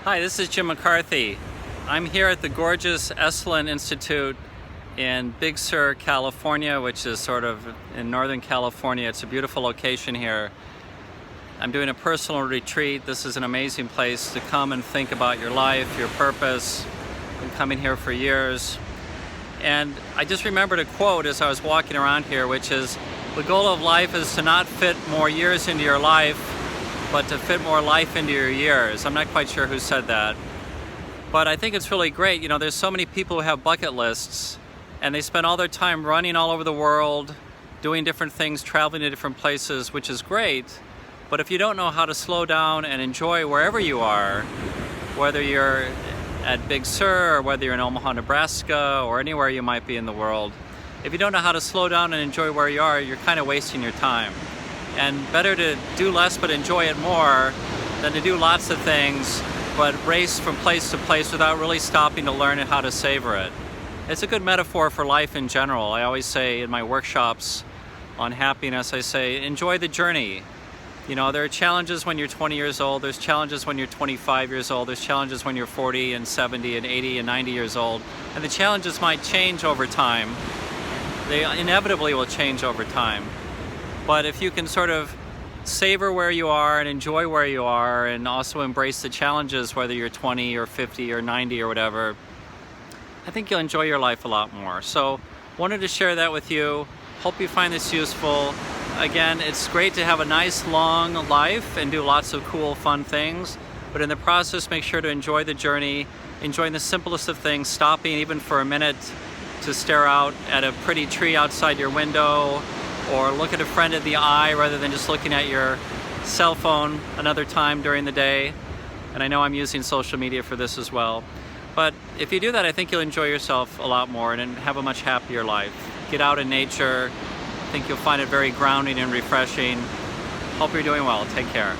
Hi, this is Jim McCarthy. I'm here at the gorgeous Esalen Institute in Big Sur, California, which is sort of in Northern California. It's a beautiful location here. I'm doing a personal retreat. This is an amazing place to come and think about your life, your purpose. I've been coming here for years. And I just remembered a quote as I was walking around here, which is, the goal of life is to not fit more years into your life, but to fit more life into your years. I'm not quite sure who said that, but I think it's really great. You know, there's so many people who have bucket lists and they spend all their time running all over the world, doing different things, traveling to different places, which is great. But if you don't know how to slow down and enjoy wherever you are, whether you're at Big Sur or whether you're in Omaha, Nebraska, or anywhere you might be in the world, if you don't know how to slow down and enjoy where you are, you're kind of wasting your time. And better to do less but enjoy it more than to do lots of things but race from place to place without really stopping to learn how to savor it. It's a good metaphor for life in general. I always say in my workshops on happiness, I say, enjoy the journey. You know, there are challenges when you're 20 years old, there's challenges when you're 25 years old, there's challenges when you're 40 and 70 and 80 and 90 years old, and the challenges might change over time. They inevitably will change over time. But if you can sort of savor where you are and enjoy where you are and also embrace the challenges, whether you're 20 or 50 or 90 or whatever, I think you'll enjoy your life a lot more. So wanted to share that with you. Hope you find this useful. Again, it's great to have a nice long life and do lots of cool, fun things. But in the process, make sure to enjoy the journey, enjoying the simplest of things, stopping even for a minute to stare out at a pretty tree outside your window, or look at a friend in the eye rather than just looking at your cell phone another time during the day. And I know I'm using social media for this as well. But if you do that, I think you'll enjoy yourself a lot more and have a much happier life. Get out in nature. I think you'll find it very grounding and refreshing. Hope you're doing well. Take care.